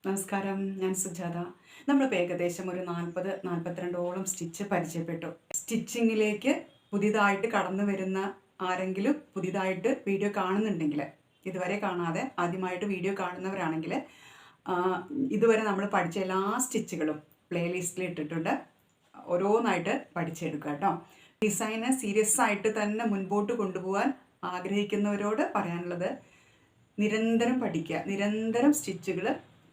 നമസ്കാരം, ഞാൻ സുജാത. നമ്മളിപ്പോൾ ഏകദേശം ഒരു 40-42ഓളം സ്റ്റിച്ച് പരിചയപ്പെട്ടു. സ്റ്റിച്ചിങ്ങിലേക്ക് പുതിയതായിട്ട് കടന്നു വരുന്ന ആരെങ്കിലും പുതിയതായിട്ട് വീഡിയോ കാണുന്നുണ്ടെങ്കിൽ, ഇതുവരെ കാണാതെ ആദ്യമായിട്ട് വീഡിയോ കാണുന്നവരാണെങ്കിൽ, ഇതുവരെ നമ്മൾ പഠിച്ച എല്ലാ സ്റ്റിച്ചുകളും പ്ലേലിസ്റ്റിൽ ഇട്ടിട്ടുണ്ട്. ഓരോന്നായിട്ട് പഠിച്ചെടുക്കുക കേട്ടോ. ഡിസൈന് സീരിയസ് ആയിട്ട് തന്നെ മുൻപോട്ട് കൊണ്ടുപോകാൻ ആഗ്രഹിക്കുന്നവരോട് പറയാനുള്ളത്, നിരന്തരം പഠിക്കുക, നിരന്തരം സ്റ്റിച്ചുകൾ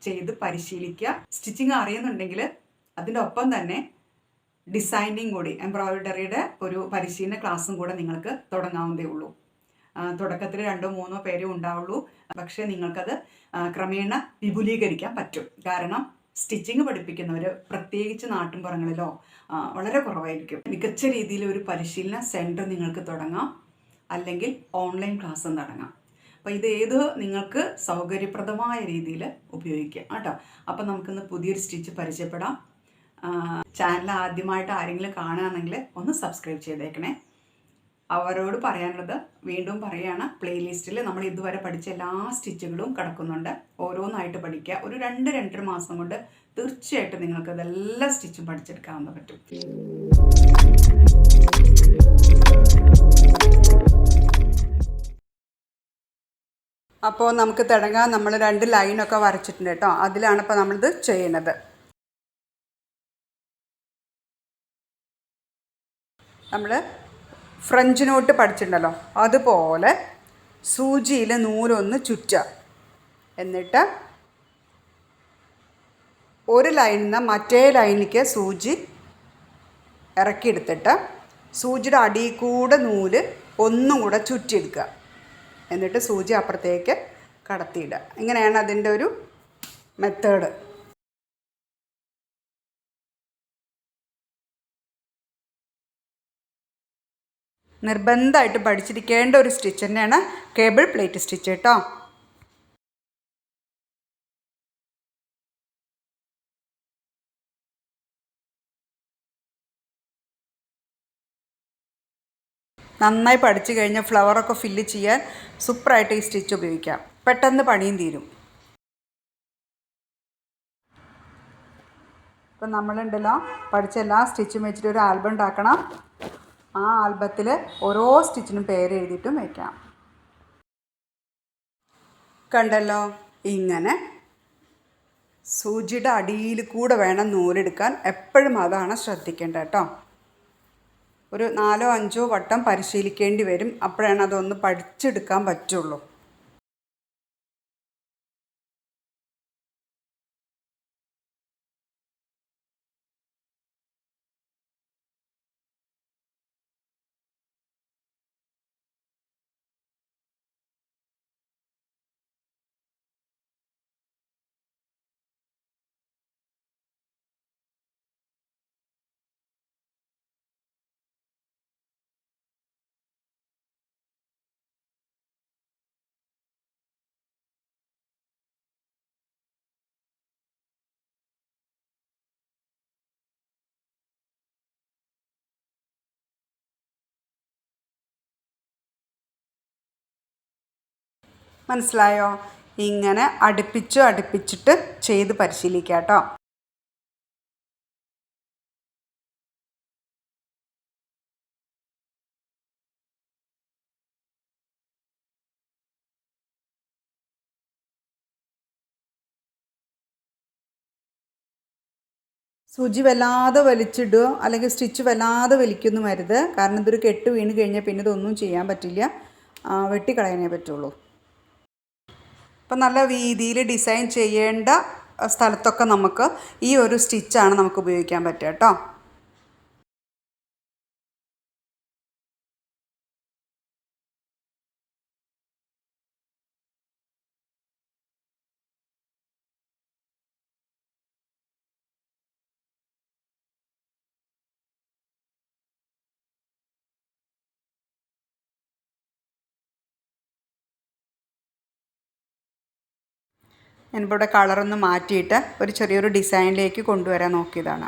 ചെയ്ത് പരിശീലിക്കുക. സ്റ്റിച്ചിങ് അറിയുന്നുണ്ടെങ്കിൽ അതിൻ്റെ ഒപ്പം തന്നെ ഡിസൈനിങ് കൂടി, എംബ്രോയിഡറിയുടെ ഒരു പരിശീലന ക്ലാസ്സും കൂടെ നിങ്ങൾക്ക് തുടങ്ങാവുന്നതേ ഉള്ളൂ. തുടക്കത്തിൽ 2-3 പേരേ ഉണ്ടാവുള്ളൂ. പക്ഷേ നിങ്ങൾക്കത് ക്രമേണ വിപുലീകരിക്കാൻ പറ്റും. കാരണം സ്റ്റിച്ചിങ് പഠിപ്പിക്കുന്നവർ പ്രത്യേകിച്ച് നാട്ടിൻപുറങ്ങളിലോ വളരെ കുറവായിരിക്കും. മികച്ച രീതിയിൽ ഒരു പരിശീലന സെൻറ്റർ നിങ്ങൾക്ക് തുടങ്ങാം, അല്ലെങ്കിൽ ഓൺലൈൻ ക്ലാസ്സും തുടങ്ങാം. അപ്പോൾ ഇത് നിങ്ങൾക്ക് സൗകര്യപ്രദമായ രീതിയിൽ ഉപയോഗിക്കാം കേട്ടോ. അപ്പോൾ നമുക്കിന്ന് പുതിയൊരു സ്റ്റിച്ച് പരിചയപ്പെടാം. ചാനൽ ആദ്യമായിട്ട് ആരെങ്കിലും കാണുകയാണെങ്കിൽ ഒന്ന് സബ്സ്ക്രൈബ് ചെയ്തേക്കണേ. അവരോട് പറയാനുള്ളത് വീണ്ടും പറയുകയാണ്, പ്ലേലിസ്റ്റിൽ നമ്മൾ ഇതുവരെ പഠിച്ച എല്ലാ സ്റ്റിച്ചുകളും കിടക്കുന്നുണ്ട്. ഓരോന്നായിട്ട് പഠിക്കുക. ഒരു 2-2.5 മാസം കൊണ്ട് തീർച്ചയായിട്ടും നിങ്ങൾക്ക് ഇതെല്ലാം സ്റ്റിച്ചും പഠിച്ചെടുക്കാവുന്ന പറ്റും. അപ്പോൾ നമുക്ക് തുടങ്ങാൻ. നമ്മൾ 2 ലൈനൊക്കെ വരച്ചിട്ടുണ്ട് കേട്ടോ. അതിലാണ് ഇപ്പോൾ നമ്മളിത് ചെയ്യുന്നത്. നമ്മൾ ഫ്രഞ്ച് നോട്ട് പഠിച്ചിട്ടുണ്ടല്ലോ, അതുപോലെ സൂചിയിൽ നൂലൊന്ന് ചുറ്റുക. എന്നിട്ട് ഒരു ലൈനിൽ നിന്ന് മറ്റേ ലൈനിലേക്ക് സൂചി ഇറക്കിയെടുത്തിട്ട് സൂചിയുടെ അടിയിൽ കൂടെ നൂല് ഒന്നും കൂടെ ചുറ്റിയെടുക്കുക. എന്നിട്ട് സൂചി അപ്പുറത്തേക്ക് കടത്തിയിടുക. ഇങ്ങനെയാണ് അതിൻ്റെ ഒരു മെത്തേഡ്. നിർബന്ധമായിട്ട് പഠിച്ചിരിക്കേണ്ട ഒരു സ്റ്റിച്ച് തന്നെയാണ് കേബിൾ പ്ലേറ്റ് സ്റ്റിച്ച് കേട്ടോ. നന്നായി പഠിച്ചു കഴിഞ്ഞാൽ ഫ്ലവറൊക്കെ ഫില്ല് ചെയ്യാൻ സൂപ്പറായിട്ട് ഈ സ്റ്റിച്ച് ഉപയോഗിക്കാം. പെട്ടെന്ന് പണിയും തീരും. ഇപ്പം നമ്മളുണ്ടല്ലോ പഠിച്ച എല്ലാ സ്റ്റിച്ചും വെച്ചിട്ട് ഒരു ആൽബം ഉണ്ടാക്കണം. ആ ആൽബത്തിൽ ഓരോ സ്റ്റിച്ചിനും പേര് എഴുതിയിട്ടും വയ്ക്കാം. കണ്ടല്ലോ, ഇങ്ങനെ സൂചിയുടെ അടിയിൽ കൂടെ വേണം നൂലെടുക്കാൻ. എപ്പോഴും അതാണ് ശ്രദ്ധിക്കേണ്ടത് കേട്ടോ. ഒരു 4-5 വട്ടം പരിശീലിക്കേണ്ടി വരും. അപ്പോഴാണ് അതൊന്ന് പഠിച്ചെടുക്കാൻ പറ്റുള്ളൂ. മനസ്സിലായോ? ഇങ്ങനെ അടുപ്പിച്ചിട്ട് ചെയ്ത് പരിശീലിക്കുക കേട്ടോ. സൂചി വല്ലാതെ വലിച്ചിടുക, അല്ലെങ്കിൽ സ്റ്റിച്ച് വല്ലാതെ വലിക്കൊന്നും വരുത്. കാരണം ഇതൊരു കെട്ട് വീണ് കഴിഞ്ഞാൽ പിന്നെ ഇതൊന്നും ചെയ്യാൻ പറ്റില്ല, വെട്ടിക്കളയാനേ പറ്റുള്ളൂ. അപ്പം നല്ല രീതിയിൽ ഡിസൈൻ ചെയ്യേണ്ട സ്ഥലത്തൊക്കെ നമുക്ക് ഈ ഒരു സ്റ്റിച്ചാണ് നമുക്ക് ഉപയോഗിക്കാൻ പറ്റുക കേട്ടോ. ഞാനിപ്പോൾ ഇവിടെ കളറൊന്ന് മാറ്റിയിട്ട് ഒരു ചെറിയൊരു ഡിസൈനിലേക്ക് കൊണ്ടുവരാൻ നോക്കിയതാണ്.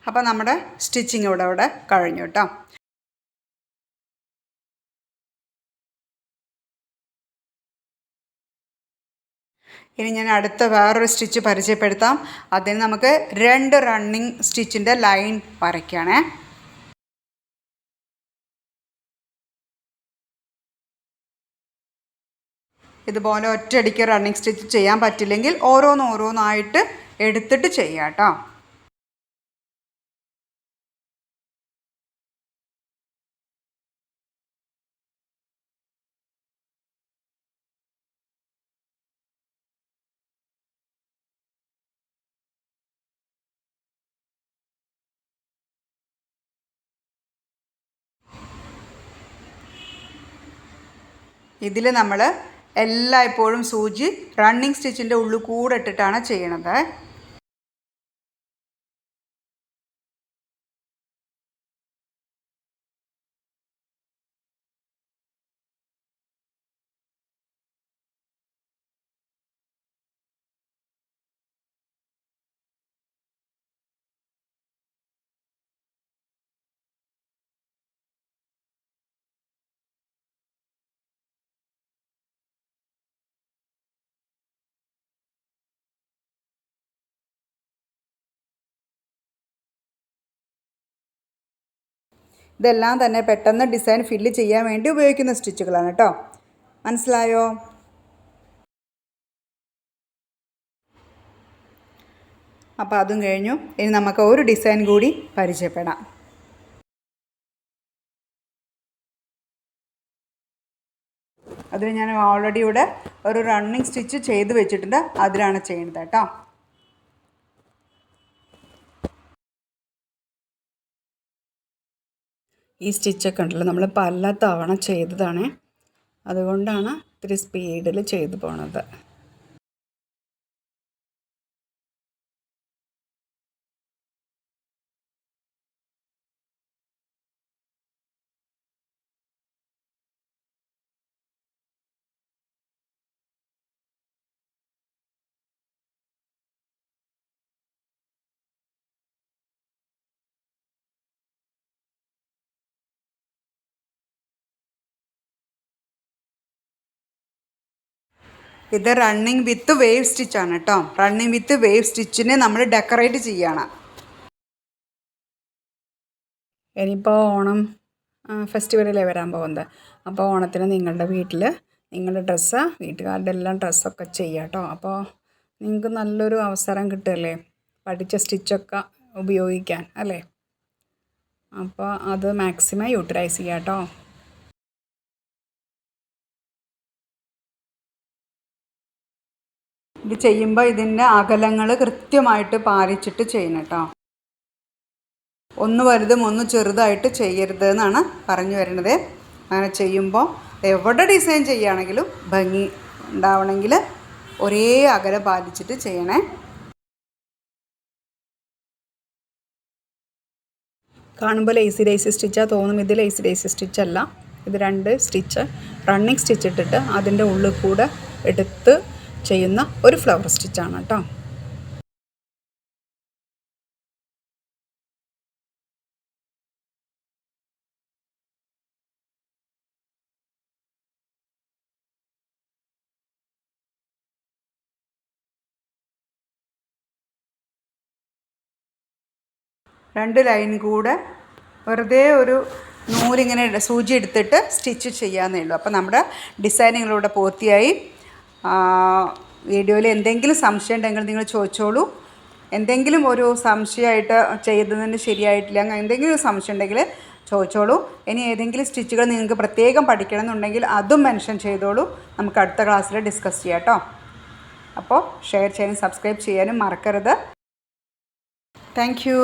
അപ്പോൾ നമ്മുടെ സ്റ്റിച്ചിങ് ഇവിടെ കഴിഞ്ഞു കേട്ടോ. ഇനി ഞാൻ അടുത്ത വേറൊരു സ്റ്റിച്ച് പരിചയപ്പെടുത്താം. അതിന് നമുക്ക് 2 റണ്ണിങ് സ്റ്റിച്ചിൻ്റെ ലൈൻ വരയ്ക്കുകയാണേ. ഇതുപോലെ ഒറ്റയടിക്ക് റണ്ണിങ് സ്റ്റിച്ച് ചെയ്യാൻ പറ്റില്ലെങ്കിൽ ഓരോന്നായിട്ട് എടുത്തിട്ട് ചെയ്യാം കേട്ടോ. ഇതിൽ നമ്മൾ എല്ലായ്പ്പോഴും സൂചി റണ്ണിങ് സ്റ്റിച്ചിൻ്റെ ഉള്ളിൽ കൂടെ ഇട്ടിട്ടാണ് ചെയ്യണത്. ഇതെല്ലാം തന്നെ പെട്ടെന്ന് ഡിസൈൻ ഫില്ല് ചെയ്യാൻ വേണ്ടി ഉപയോഗിക്കുന്ന സ്റ്റിച്ചുകളാണ് കേട്ടോ. മനസ്സിലായോ? അപ്പോൾ അതും കഴിഞ്ഞു. ഇനി നമുക്ക് ഒരു ഡിസൈൻ കൂടി പരിചയപ്പെടാം. അതിന് ഞാൻ ഓൾറെഡി ഇവിടെ ഒരു റണ്ണിങ് സ്റ്റിച്ച് ചെയ്ത് വെച്ചിട്ടുണ്ട്. അതിലാണ് ചെയ്യുന്നത് കേട്ടോ. ഈ സ്റ്റിച്ചൊക്കെ ഉണ്ടല്ലോ നമ്മൾ പല തവണ ചെയ്തതാണ്, അതുകൊണ്ടാണ് ഇത്തിരി സ്പീഡിൽ ചെയ്തു പോണത്. ഇത് റണ്ണിങ് വിത്ത് വേവ് സ്റ്റിച്ചാണ് കേട്ടോ. റണ്ണിങ് വിത്ത് വേവ് സ്റ്റിച്ചിനെ നമ്മൾ ഡെക്കറേറ്റ് ചെയ്യണം. ഇനിയിപ്പോൾ ഓണം ഫെസ്റ്റിവലല്ലേ വരാൻ പോകുന്നത്. അപ്പോൾ ഓണത്തിന് നിങ്ങളുടെ വീട്ടിൽ നിങ്ങളുടെ ഡ്രസ്സ്, വീട്ടുകാരുടെ എല്ലാം ഡ്രസ്സൊക്കെ ചെയ്യാം കേട്ടോ. അപ്പോൾ നിങ്ങൾക്ക് നല്ലൊരു അവസരം കിട്ടുമല്ലേ പഠിച്ച സ്റ്റിച്ചൊക്കെ ഉപയോഗിക്കാൻ അല്ലേ. അപ്പോൾ അത് മാക്സിമം യൂട്ടിലൈസ് ചെയ്യാം കേട്ടോ. ഇത് ചെയ്യുമ്പോൾ ഇതിൻ്റെ അകലങ്ങൾ കൃത്യമായിട്ട് പാലിച്ചിട്ട് ചെയ്യണം കേട്ടോ. ഒന്ന് വലുതും ഒന്ന് ചെറുതായിട്ട് ചെയ്യരുത് എന്നാണ് പറഞ്ഞു വരുന്നത്. അങ്ങനെ ചെയ്യുമ്പോൾ എവിടെ ഡിസൈൻ ചെയ്യുകയാണെങ്കിലും ഭംഗി ഉണ്ടാവണമെങ്കിൽ ഒരേ അകലം പാലിച്ചിട്ട് ചെയ്യണേ. കാണുമ്പോൾ ലേസി സ്റ്റിച്ചാണ് തോന്നും. ഇത് ലേസി സ്റ്റിച്ചല്ല. ഇത് 2 സ്റ്റിച്ച് റണ്ണിങ് സ്റ്റിച്ച് ഇട്ടിട്ട് അതിൻ്റെ ഉള്ളിൽ കൂടെ എടുത്ത് ചെയ്യുന്ന ഒരു ഫ്ലവർ സ്റ്റിച്ചാണ് കേട്ടോ. രണ്ട് ലൈൻ കൂടെ വെറുതെ ഒരു നൂലിങ്ങനെ സൂചി എടുത്തിട്ട് സ്റ്റിച്ച് ചെയ്യാമെന്നേ ഉള്ളൂ. അപ്പോൾ നമ്മുടെ ഡിസൈനുകളിലൂടെ പൂർത്തിയായി. വീഡിയോയിൽ എന്തെങ്കിലും സംശയം ഉണ്ടെങ്കിൽ നിങ്ങൾ ചോദിച്ചോളൂ. എന്തെങ്കിലും ഒരു സംശയമായിട്ട് ചെയ്തതിന് ശരിയായിട്ടില്ല അങ്ങനെ എന്തെങ്കിലും സംശയം ഉണ്ടെങ്കിൽ ചോദിച്ചോളൂ. ഇനി ഏതെങ്കിലും സ്റ്റിച്ചുകൾ നിങ്ങൾക്ക് പ്രത്യേകം പഠിക്കണം എന്നുണ്ടെങ്കിൽ അതും മെൻഷൻ ചെയ്തോളൂ. നമുക്ക് അടുത്ത ക്ലാസ്സിൽ ഡിസ്കസ് ചെയ്യാം കേട്ടോ. അപ്പോൾ ഷെയർ ചെയ്യാനും സബ്സ്ക്രൈബ് ചെയ്യാനും മറക്കരുത്. Thank you.